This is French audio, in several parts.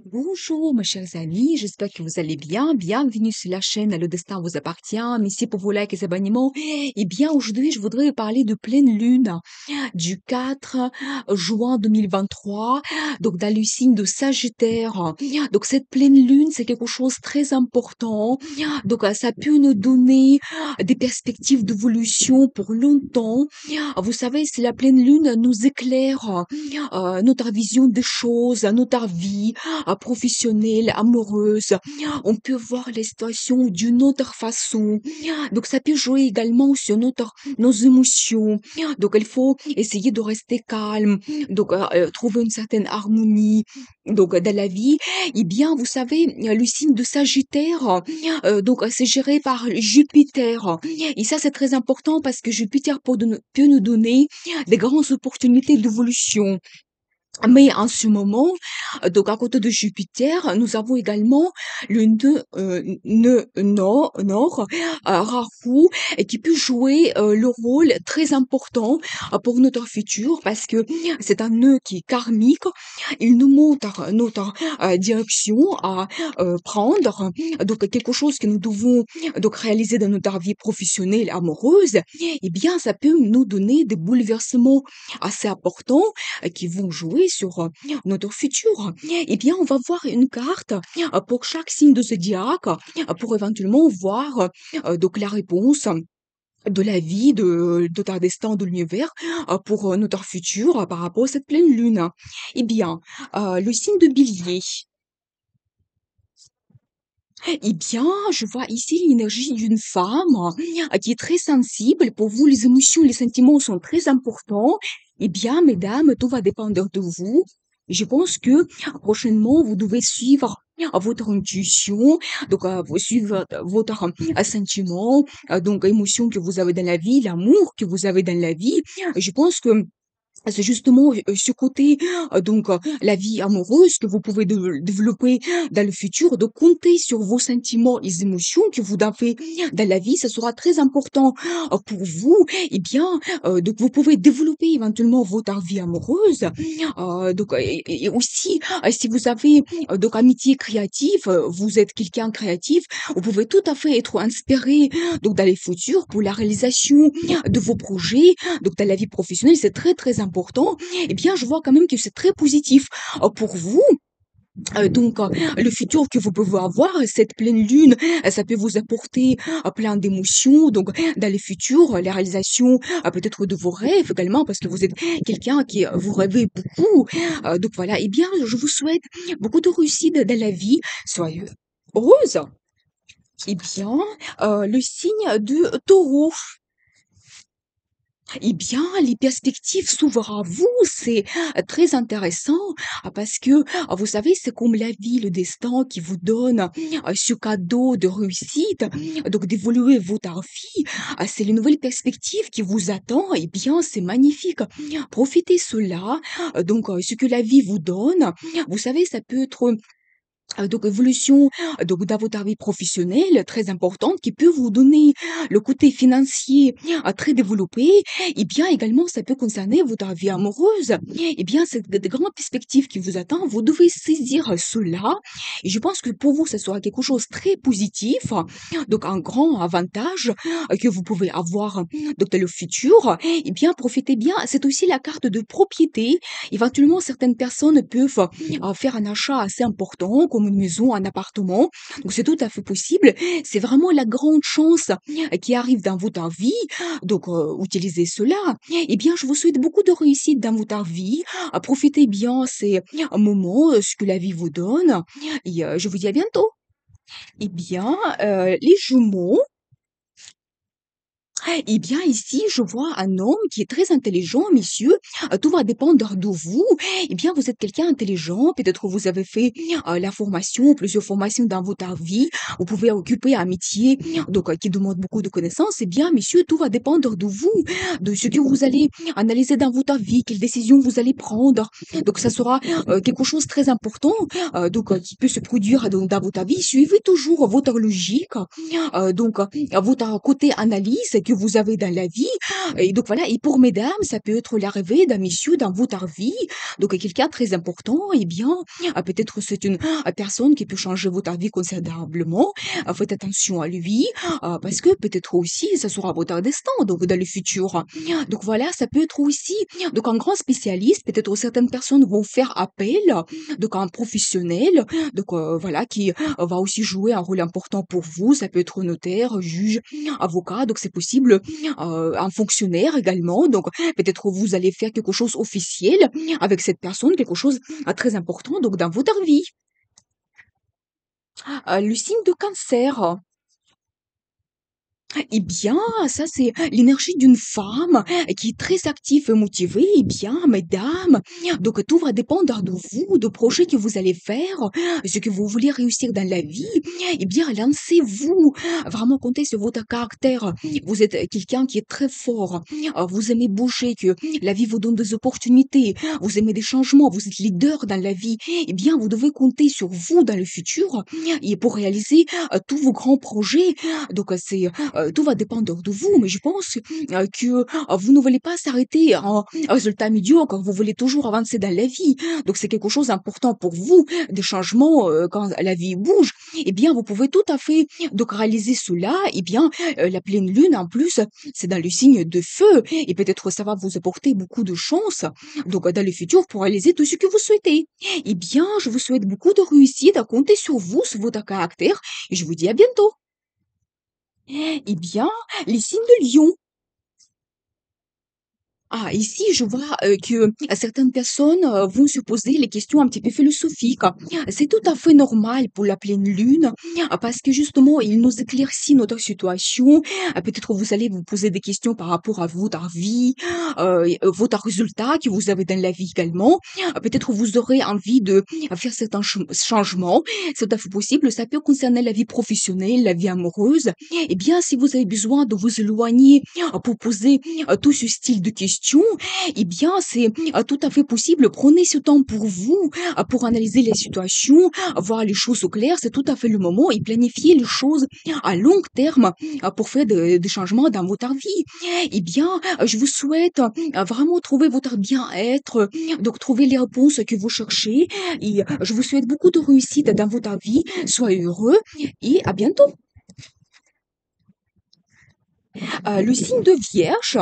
Bonjour, mes chers amis, j'espère que vous allez bien. Bienvenue sur la chaîne Le Destin vous appartient. Merci pour vos likes et abonnements. Eh bien, aujourd'hui, je voudrais parler de pleine lune du 4 juin 2023, donc dans le signe de Sagittaire. Donc, cette pleine lune, c'est quelque chose de très important. Donc, ça peut nous donner des perspectives d'évolution pour longtemps. Vous savez, si la pleine lune nous éclaire notre vision des choses, notre vie professionnelle, amoureuse. On peut voir les situations d'une autre façon. Donc, ça peut jouer également sur nos émotions. Donc, il faut essayer de rester calme. Donc, trouver une certaine harmonie. Donc, dans la vie, eh bien, vous savez, le signe de Sagittaire, donc, c'est géré par Jupiter. Et ça, c'est très important parce que Jupiter peut nous donner des grandes opportunités d'évolution. Mais en ce moment, donc à côté de Jupiter, nous avons également le nœud nord, Rahu, et qui peut jouer le rôle très important pour notre futur parce que c'est un nœud qui est karmique. Il nous montre notre direction à prendre, donc quelque chose que nous devons donc réaliser dans notre vie professionnelle, amoureuse. Eh bien, ça peut nous donner des bouleversements assez importants qui vont jouer sur notre futur. Eh bien, on va voir une carte pour chaque signe de zodiaque pour éventuellement voir donc la réponse de la vie, de ta destin, de l'univers pour notre futur par rapport à cette pleine lune. Eh bien, le signe de Bélier. Eh bien, je vois ici l'énergie d'une femme qui est très sensible. Pour vous, les émotions, les sentiments sont très importants. Eh bien, mesdames, tout va dépendre de vous. Je pense que prochainement, vous devez suivre votre intuition, donc vous suivre votre sentiment, donc émotion que vous avez dans la vie, l'amour que vous avez dans la vie. Je pense que c'est justement ce côté, donc la vie amoureuse que vous pouvez développer dans le futur, de compter sur vos sentiments, les émotions que vous avez dans la vie, ça sera très important pour vous. Eh bien, donc vous pouvez développer éventuellement votre vie amoureuse. Donc et aussi, si vous avez donc amitié créative, vous êtes quelqu'un créatif, vous pouvez tout à fait être inspiré donc dans les futurs pour la réalisation de vos projets, donc dans la vie professionnelle, c'est très, très important. Eh bien, je vois quand même que c'est très positif pour vous. Donc, le futur que vous pouvez avoir, cette pleine lune, ça peut vous apporter plein d'émotions. Donc, dans le futur, la réalisation peut-être de vos rêves également, parce que vous êtes quelqu'un qui vous rêvez beaucoup. Donc voilà. Eh bien, je vous souhaite beaucoup de réussite dans la vie. Soyez heureuse. Eh bien, le signe de Taureau. Eh bien, les perspectives s'ouvrent à vous, c'est très intéressant parce que, vous savez, c'est comme la vie, le destin qui vous donne ce cadeau de réussite, donc d'évoluer votre vie. C'est les nouvelles perspectives qui vous attend. Eh bien, c'est magnifique. Profitez cela. Donc, ce que la vie vous donne, vous savez, ça peut être donc évolution, donc dans votre vie professionnelle très importante qui peut vous donner le côté financier très développé et bien également ça peut concerner votre vie amoureuse. Et bien c'est de grandes perspectives qui vous attendent, vous devez saisir cela et je pense que pour vous ça sera quelque chose de très positif, donc un grand avantage que vous pouvez avoir donc dans le futur. Et bien profitez bien, c'est aussi la carte de propriété. Éventuellement certaines personnes peuvent faire un achat assez important, comme une maison, un appartement. Donc c'est tout à fait possible. C'est vraiment la grande chance qui arrive dans votre vie. Donc utilisez cela. Eh bien, je vous souhaite beaucoup de réussite dans votre vie. Profitez bien ces moments, ce que la vie vous donne. Et je vous dis à bientôt. Eh bien, les jumeaux. Eh bien, ici, je vois un homme qui est très intelligent, messieurs. Tout va dépendre de vous. Eh bien, vous êtes quelqu'un intelligent. Peut-être vous avez fait la formation, plusieurs formations dans votre vie. Vous pouvez occuper un métier donc, qui demande beaucoup de connaissances. Eh bien, messieurs, tout va dépendre de vous, de ce que vous allez analyser dans votre vie, quelles décisions vous allez prendre. Donc, ça sera quelque chose de très important donc, qui peut se produire dans votre vie. Suivez toujours votre logique, donc, votre côté analyse que vous avez dans la vie. Et donc voilà, et pour mesdames, ça peut être l'arrivée d'un monsieur dans votre vie, donc quelqu'un de très important, eh bien, peut-être c'est une personne qui peut changer votre vie considérablement. Faites attention à lui, parce que peut-être aussi ça sera votre destin, donc dans le futur. Donc voilà, ça peut être aussi donc un grand spécialiste, peut-être certaines personnes vont faire appel donc à un professionnel, donc voilà, qui va aussi jouer un rôle important pour vous. Ça peut être notaire, juge, avocat, donc c'est possible, un fonctionnaire également. Donc peut-être vous allez faire quelque chose officiel avec cette personne, quelque chose très important donc dans votre vie. Le signe de cancer. Eh bien, ça, c'est l'énergie d'une femme qui est très active et motivée. Eh bien, mesdames, donc tout va dépendre de vous, de projets que vous allez faire, ce que vous voulez réussir dans la vie. Eh bien, lancez-vous. Vraiment, comptez sur votre caractère. Vous êtes quelqu'un qui est très fort. Vous aimez bouger, que la vie vous donne des opportunités. Vous aimez des changements. Vous êtes leader dans la vie. Eh bien, vous devez compter sur vous dans le futur et pour réaliser tous vos grands projets. Donc, c'est tout va dépendre de vous, mais je pense que vous ne voulez pas s'arrêter à un résultat médiocre, vous voulez toujours avancer dans la vie. Donc c'est quelque chose d'important pour vous, des changements quand la vie bouge. Eh bien, vous pouvez tout à fait donc réaliser cela. Eh bien, la pleine lune en plus, c'est dans le signe de feu et peut-être ça va vous apporter beaucoup de chance. Donc dans le futur pour réaliser tout ce que vous souhaitez. Eh bien, je vous souhaite beaucoup de réussite, à compter sur vous, sur votre caractère et je vous dis à bientôt. Eh bien, les signes de lion. Ah, ici, je vois que certaines personnes vont se poser les questions un petit peu philosophiques. C'est tout à fait normal pour la pleine lune, parce que justement, il nous éclaircit notre situation. Peut-être vous allez vous poser des questions par rapport à votre vie, votre résultat que vous avez dans la vie également. Peut-être vous aurez envie de faire certains changements. C'est tout à fait possible. Ça peut concerner la vie professionnelle, la vie amoureuse. Eh bien, si vous avez besoin de vous éloigner pour poser tout ce style de questions, eh bien, c'est tout à fait possible. Prenez ce temps pour vous, pour analyser les situations, voir les choses au clair. C'est tout à fait le moment et planifier les choses à long terme pour faire des changements dans votre vie. Eh bien, je vous souhaite vraiment trouver votre bien-être, donc trouver les réponses que vous cherchez. Et je vous souhaite beaucoup de réussite dans votre vie. Soyez heureux et à bientôt. Le signe de Vierge.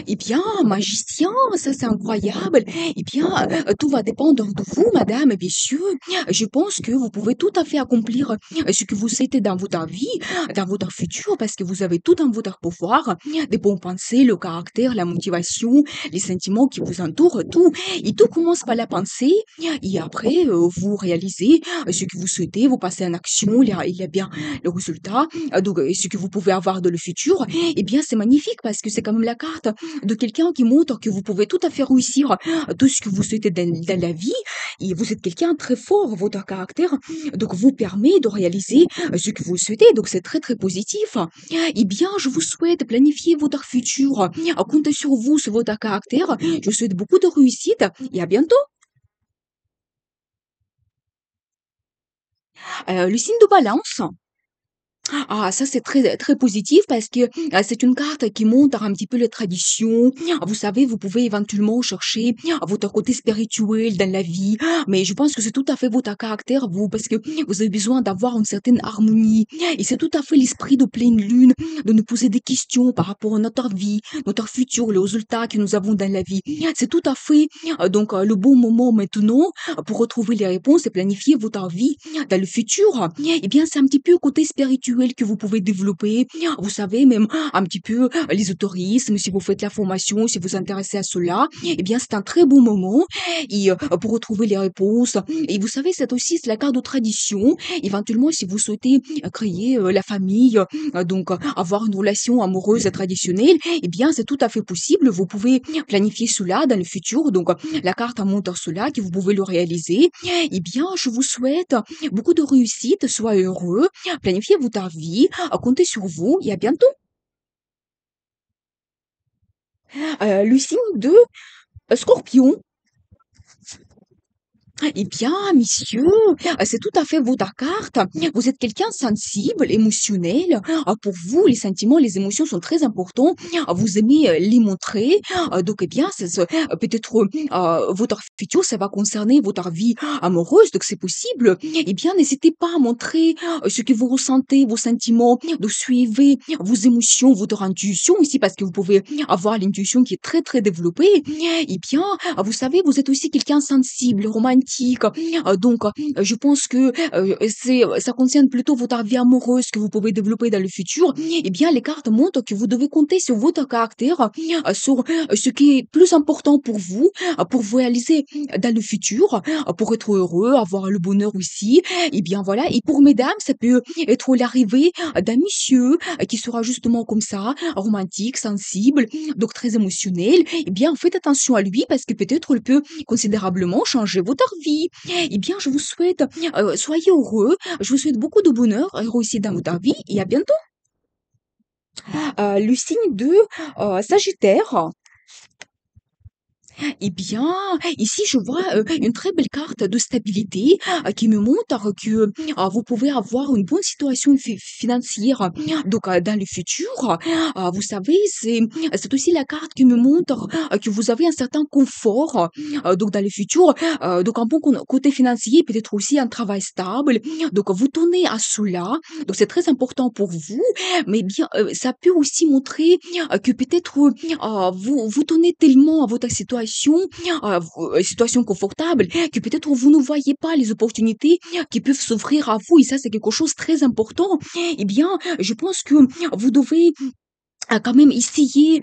Eh bien, magicien, ça c'est incroyable. Eh bien, tout va dépendre de vous, madame et messieurs. Je pense que vous pouvez tout à fait accomplir ce que vous souhaitez dans votre vie, dans votre futur, parce que vous avez tout dans votre pouvoir, des bonnes pensées, le caractère, la motivation, les sentiments qui vous entourent, tout. Et tout commence par la pensée, et après, vous réalisez ce que vous souhaitez, vous passez en action, il y a bien le résultat, donc ce que vous pouvez avoir dans le futur. Eh bien, c'est magnifique parce que c'est quand même la carte de quelqu'un qui montre que vous pouvez tout à fait réussir tout ce que vous souhaitez dans la vie et vous êtes quelqu'un très fort, votre caractère donc vous permet de réaliser ce que vous souhaitez, donc c'est très très positif. Eh bien, je vous souhaite planifier votre futur, comptez sur vous, sur votre caractère. Je vous souhaite beaucoup de réussite et à bientôt. Le signe de balance. Ah, ça, c'est très, très positif parce que c'est une carte qui montre un petit peu les traditions. Vous savez, vous pouvez éventuellement chercher votre côté spirituel dans la vie, mais je pense que c'est tout à fait votre caractère, vous, parce que vous avez besoin d'avoir une certaine harmonie. Et c'est tout à fait l'esprit de pleine lune, de nous poser des questions par rapport à notre vie, notre futur, les résultats que nous avons dans la vie. C'est tout à fait donc le bon moment maintenant pour retrouver les réponses et planifier votre vie dans le futur. Eh bien, c'est un petit peu le côté spirituel que vous pouvez développer. Vous savez, même un petit peu l'ésotérisme, si vous faites la formation, si vous vous intéressez à cela, eh bien, c'est un très bon moment et pour retrouver les réponses. Et vous savez, c'est la carte de tradition. Éventuellement, si vous souhaitez créer la famille, donc avoir une relation amoureuse et traditionnelle, eh bien, c'est tout à fait possible. Vous pouvez planifier cela dans le futur. Donc, la carte montre cela, que vous pouvez le réaliser. Eh bien, je vous souhaite beaucoup de réussite, soyez heureux, planifiez votre vie, comptez sur vous et à bientôt. Le signe de Scorpion. Eh bien, monsieur, c'est tout à fait votre carte. Vous êtes quelqu'un sensible, émotionnel. Pour vous, les sentiments, les émotions sont très importants. Vous aimez les montrer. Donc, eh bien, peut-être votre futur, ça va concerner votre vie amoureuse. Donc, c'est possible. Eh bien, n'hésitez pas à montrer ce que vous ressentez, vos sentiments. Donc, suivez vos émotions, votre intuition ici, parce que vous pouvez avoir l'intuition qui est très, très développée. Eh bien, vous savez, vous êtes aussi quelqu'un sensible, romantique, donc je pense que, ça concerne plutôt votre vie amoureuse que vous pouvez développer dans le futur. Eh bien, les cartes montrent que vous devez compter sur votre caractère, sur, ce qui est plus important pour vous réaliser dans le futur, pour être heureux, avoir le bonheur aussi. Eh bien, voilà, et pour mesdames, ça peut être l'arrivée d'un monsieur, qui sera justement comme ça, romantique, sensible, donc très émotionnel. Eh bien, faites attention à lui parce que peut-être il peut considérablement changer votre vie. Eh bien, je vous souhaite, soyez heureux, je vous souhaite beaucoup de bonheur et réussite dans votre vie et à bientôt. Le signe de, Sagittaire. Eh bien, ici, je vois, une très belle carte de stabilité, qui me montre que, vous pouvez avoir une bonne situation financière. Donc, dans le futur, vous savez, c'est aussi la carte qui me montre, que vous avez un certain confort, donc dans le futur, donc un bon côté financier, peut-être aussi un travail stable. Donc, vous tenez à cela, donc c'est très important pour vous, mais bien, ça peut aussi montrer, que peut-être, vous tenez tellement à votre situation, situation confortable, que peut-être vous ne voyez pas les opportunités qui peuvent s'offrir à vous et ça, c'est quelque chose de très important. Eh bien, je pense que vous devez quand même essayer,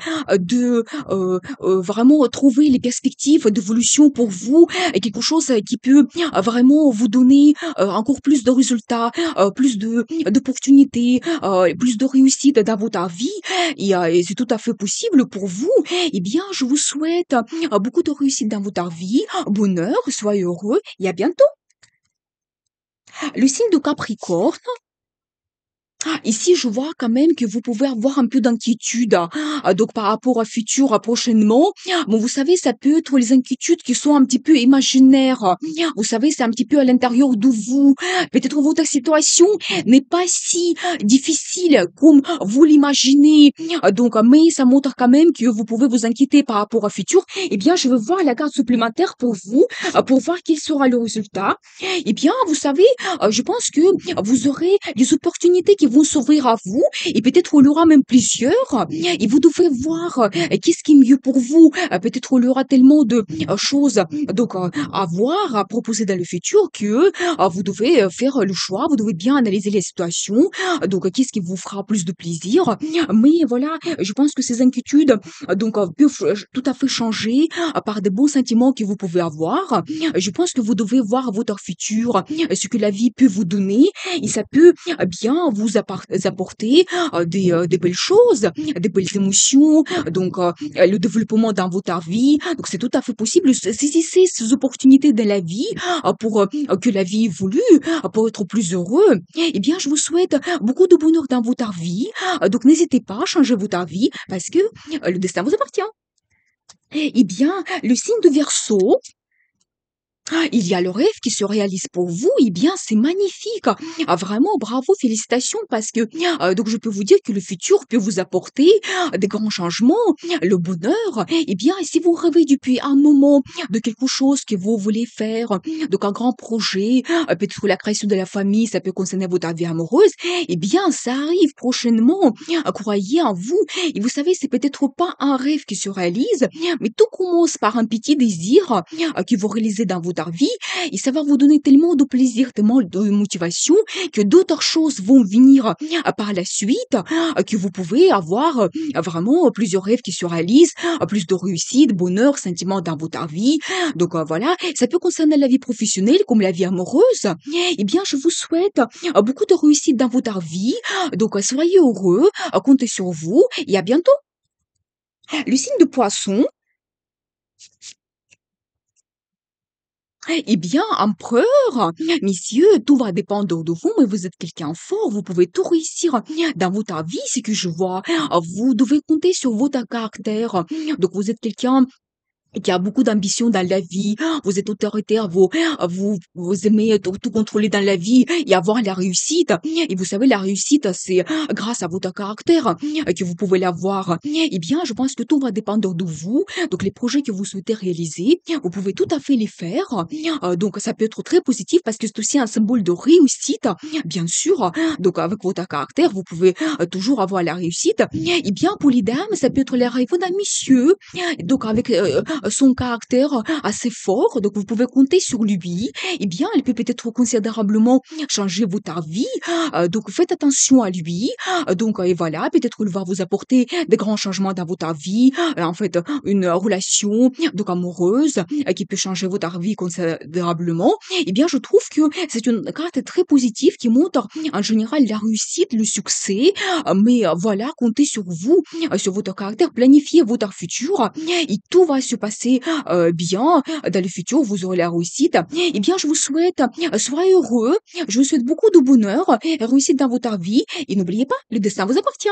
vraiment trouver les perspectives d'évolution pour vous et quelque chose, qui peut, vraiment vous donner, encore plus de résultats, plus d'opportunités, plus de réussite dans votre vie et c'est tout à fait possible pour vous. Eh bien, je vous souhaite, beaucoup de réussite dans votre vie, bonheur, soyez heureux et à bientôt. Le signe de Capricorne. Ici, je vois quand même que vous pouvez avoir un peu d'inquiétude, donc par rapport au futur, prochainement. Bon, vous savez, ça peut être les inquiétudes qui sont un petit peu imaginaires. Vous savez, c'est un petit peu à l'intérieur de vous. Peut-être votre situation n'est pas si difficile comme vous l'imaginez. Donc, mais ça montre quand même que vous pouvez vous inquiéter par rapport au futur. Eh bien, je veux voir la carte supplémentaire pour vous, pour voir quel sera le résultat. Eh bien, vous savez, je pense que vous aurez des opportunités qui vont s'ouvrir à vous et peut-être il y aura même plusieurs et vous devez voir qu'est-ce qui est mieux pour vous. Peut-être il y aura tellement de choses donc à voir, à proposer dans le futur que vous devez faire le choix, vous devez bien analyser les situations. Donc qu'est-ce qui vous fera plus de plaisir. Mais voilà, je pense que ces inquiétudes donc peuvent tout à fait changer par des bons sentiments que vous pouvez avoir. Je pense que vous devez voir votre futur, ce que la vie peut vous donner et ça peut bien vous apporter des belles choses, des belles émotions, donc le développement dans votre vie. Donc c'est tout à fait possible. Saisissez ces opportunités de la vie pour que la vie évolue, pour être plus heureux. Eh bien, je vous souhaite beaucoup de bonheur dans votre vie. Donc n'hésitez pas à changer votre vie parce que le destin vous appartient. Eh bien, le signe de Verseau. Il y a le rêve qui se réalise pour vous, eh bien, c'est magnifique. Vraiment, bravo, félicitations, parce que donc je peux vous dire que le futur peut vous apporter des grands changements, le bonheur. Eh bien, si vous rêvez depuis un moment de quelque chose que vous voulez faire, donc un grand projet, peut-être la création de la famille, ça peut concerner votre vie amoureuse, eh bien, ça arrive prochainement. Croyez en vous. Et vous savez, c'est peut-être pas un rêve qui se réalise, mais tout commence par un petit désir que vous réalisez dans votre vie et ça va vous donner tellement de plaisir, tellement de motivation que d'autres choses vont venir par la suite, que vous pouvez avoir vraiment plusieurs rêves qui se réalisent, plus de réussite, bonheur, sentiment dans votre vie. Donc voilà, ça peut concerner la vie professionnelle comme la vie amoureuse. Eh bien, je vous souhaite beaucoup de réussite dans votre vie. Donc soyez heureux, comptez sur vous et à bientôt. Le signe de Poisson. Eh bien, empereur, messieurs, tout va dépendre de vous, mais vous êtes quelqu'un fort, vous pouvez tout réussir dans votre vie, c'est que je vois. Vous devez compter sur votre caractère. Donc, vous êtes quelqu'un qui a beaucoup d'ambition dans la vie, vous êtes autoritaire, vous aimez tout contrôler dans la vie et avoir la réussite. Et vous savez, la réussite, c'est grâce à votre caractère que vous pouvez l'avoir. Eh bien, je pense que tout va dépendre de vous. Donc, les projets que vous souhaitez réaliser, vous pouvez tout à fait les faire. Donc, ça peut être très positif parce que c'est aussi un symbole de réussite, bien sûr. Donc, avec votre caractère, vous pouvez toujours avoir la réussite. Eh bien, pour les dames, ça peut être les rêves d'un monsieur. Donc, avec son caractère assez fort, donc vous pouvez compter sur lui. Eh bien, elle peut peut-être considérablement changer votre vie. Donc, faites attention à lui. Donc, et voilà, peut-être qu'il va vous apporter des grands changements dans votre vie. En fait, une relation donc amoureuse qui peut changer votre vie considérablement. Eh bien, je trouve que c'est une carte très positive qui montre en général la réussite, le succès. Mais voilà, comptez sur vous, sur votre caractère, planifiez votre futur et tout va se passer, bien. Dans le futur, vous aurez la réussite. Eh bien, je vous souhaite, soyez heureux, je vous souhaite beaucoup de bonheur et réussite dans votre vie et n'oubliez pas, le destin vous appartient.